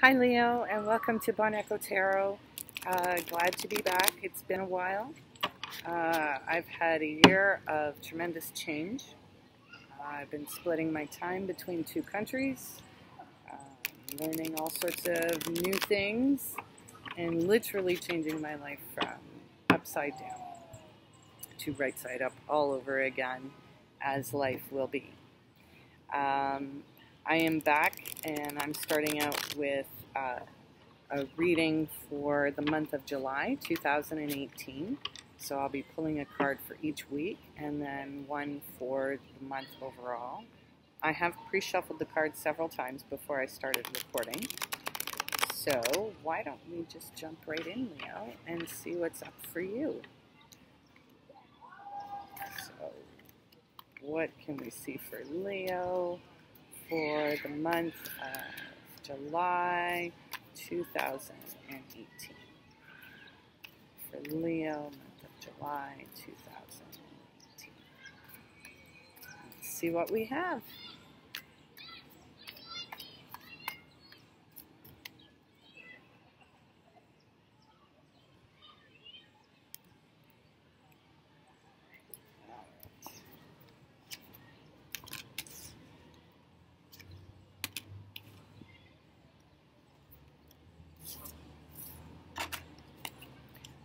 Hi Leo, and welcome to Bon Echo Tarot. Glad to be back. It's been a while. I've had a year of tremendous change. I've been splitting my time between two countries, learning all sorts of new things, and literally changing my life from upside down to right side up all over again, as life will be. I am back, and I'm starting out with a reading for the month of July 2018. So I'll be pulling a card for each week and then one for the month overall. I have pre-shuffled the cards several times before I started recording. So why don't we just jump right in, Leo, and see what's up for you. So what can we see for Leo for the month of July 2018? For Leo, month of July 2018. Let's see what we have.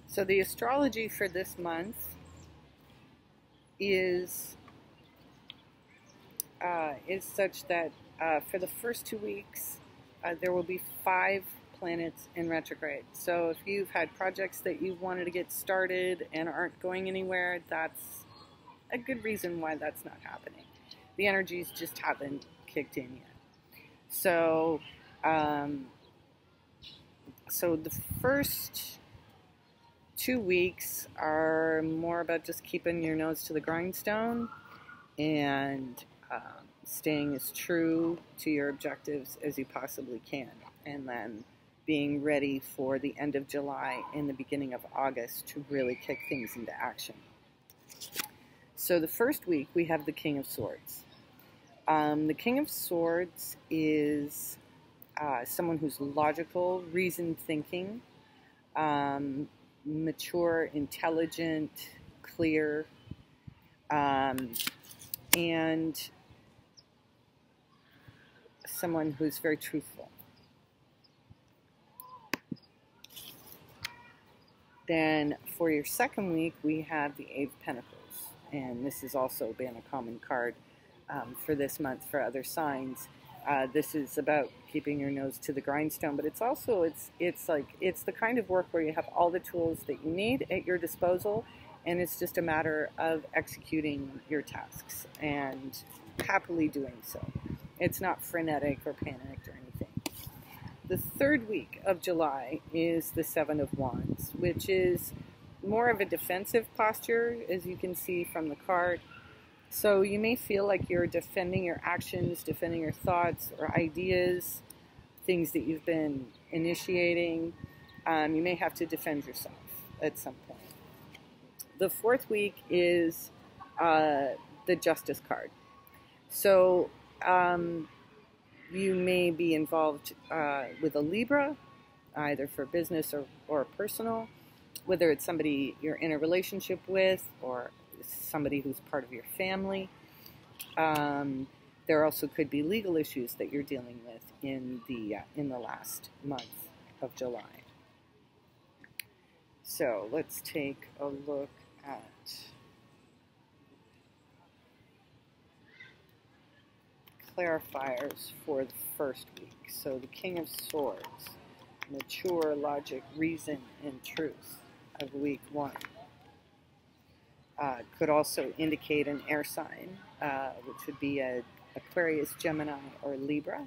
So the astrology for this month is such that for the first 2 weeks there will be 5 planets in retrograde. So if you've had projects that you wanted to get started and aren't going anywhere, that's a good reason why that's not happening. The energies just haven't kicked in yet. So so the first 2 weeks are more about just keeping your nose to the grindstone and staying as true to your objectives as you possibly can, and then being ready for the end of July and the beginning of August to really kick things into action. So the first week we have the King of Swords. The King of Swords is someone who's logical, reasoned thinking, mature, intelligent, clear, and someone who's very truthful. Then for your second week, we have the Eight of Pentacles, and this has also been a common card for this month for other signs. This is about keeping your nose to the grindstone, but it's also it's the kind of work where you have all the tools that you need at your disposal, and it's just a matter of executing your tasks and happily doing so. It's not frenetic or panicked or anything. The third week of July is the Seven of Wands, which is more of a defensive posture, as you can see from the card. So you may feel like you're defending your actions, defending your thoughts or ideas, things that you've been initiating. You may have to defend yourself at some point. The fourth week is the Justice card. So you may be involved with a Libra, either for business or personal, whether it's somebody you're in a relationship with or somebody who's part of your family. There also could be legal issues that you're dealing with in the last month of July. So let's take a look at clarifiers for the first week. So the King of Swords, mature, logic, reason, and truth of week 1. Could also indicate an air sign, which would be a Aquarius, Gemini, or Libra.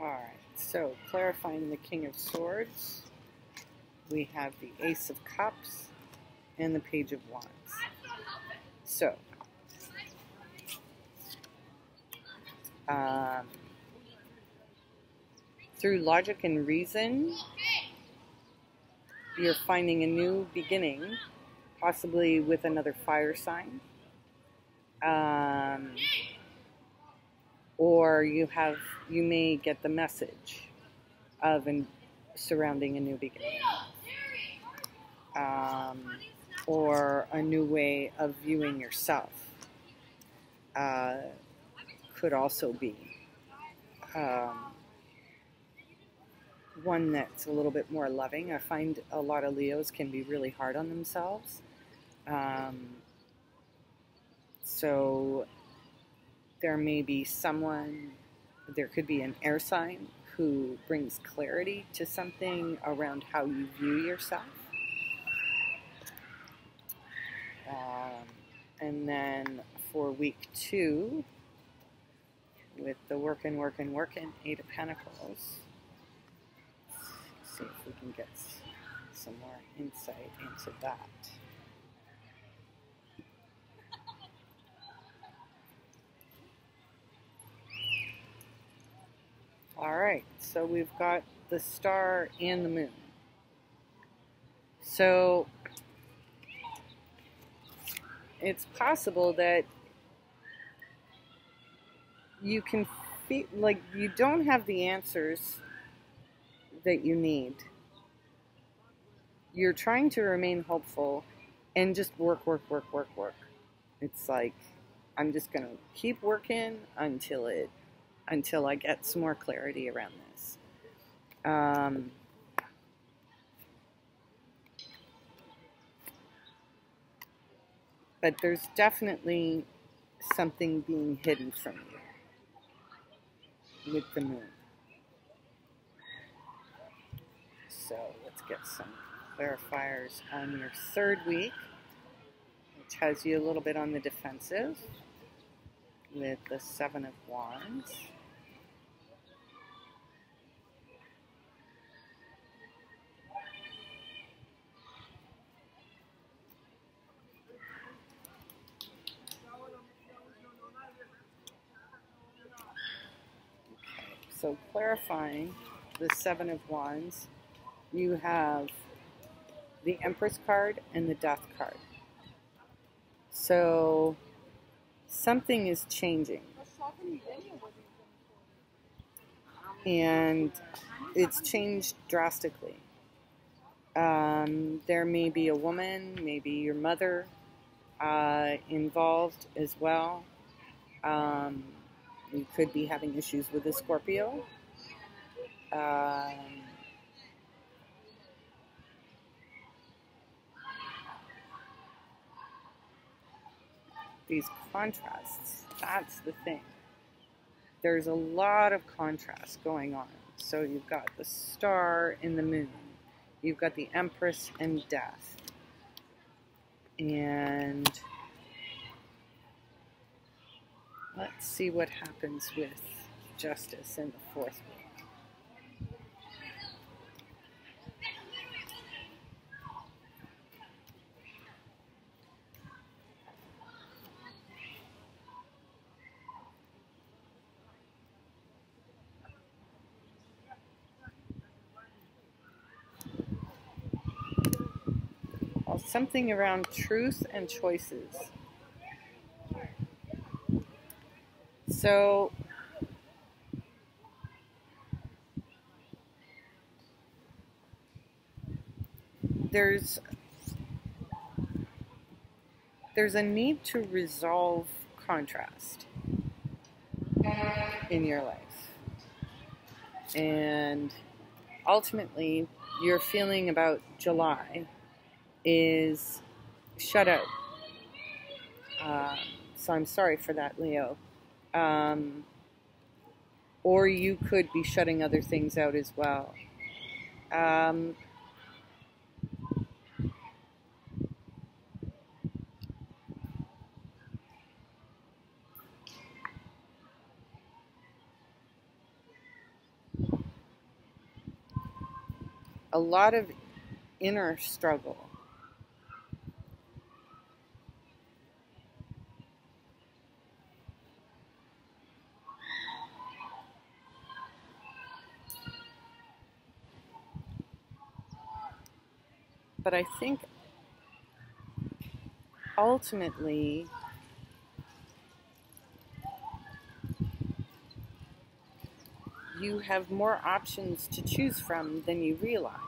Alright, so clarifying the King of Swords, we have the Ace of Cups and the Page of Wands. So, through logic and reason, you're finding a new beginning, possibly with another fire sign. Or you may get the message of surrounding a new beginning. Or a new way of viewing yourself could also be one that's a little bit more loving. I find a lot of Leos can be really hard on themselves. So there may be there could be an air sign who brings clarity to something around how you view yourself. And then for week 2, with the working, 8 of Pentacles, let's see if we can get some more insight into that. All right, so we've got the star and the moon. So it's possible that you can feel like you don't have the answers that you need. You're trying to remain hopeful and just work. It's like, I'm just going to keep working until I get some more clarity around this. But there's definitely something being hidden from you with the moon. So let's get some clarifiers on your 3rd week, which has you a little bit on the defensive with the 7 of Wands. So clarifying the 7 of Wands, you have the Empress card and the Death card. So something is changing. And it's changed drastically. There may be a woman, maybe your mother, involved as well. You could be having issues with a Scorpio. These contrasts, that's the thing. There's a lot of contrast going on. So you've got the star and the moon. You've got the Empress and Death. And let's see what happens with Justice in the 4th week. Well, something around truth and choices. So there's a need to resolve contrast in your life. And ultimately, your feeling about July is shut out. So I'm sorry for that, Leo. Or you could be shutting other things out as well. A lot of inner struggle. But I think ultimately you have more options to choose from than you realize.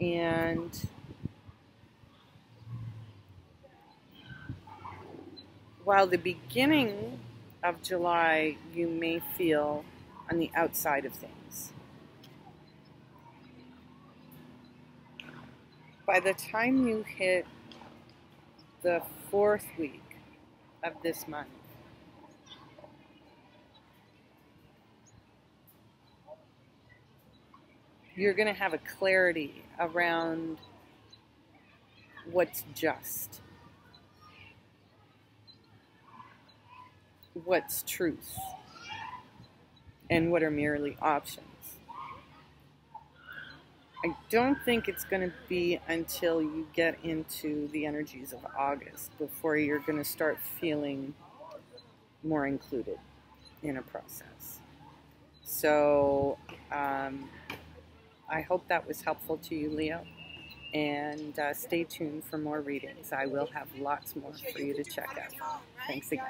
And while the beginning of July you may feel on the outside of things, by the time you hit the 4th week of this month, you're going to have a clarity around what's just, what's truth, and what are merely options. I don't think it's going to be until you get into the energies of August before you're going to start feeling more included in a process. So I hope that was helpful to you, Leo. And stay tuned for more readings. I will have lots more for you to check out. Thanks again.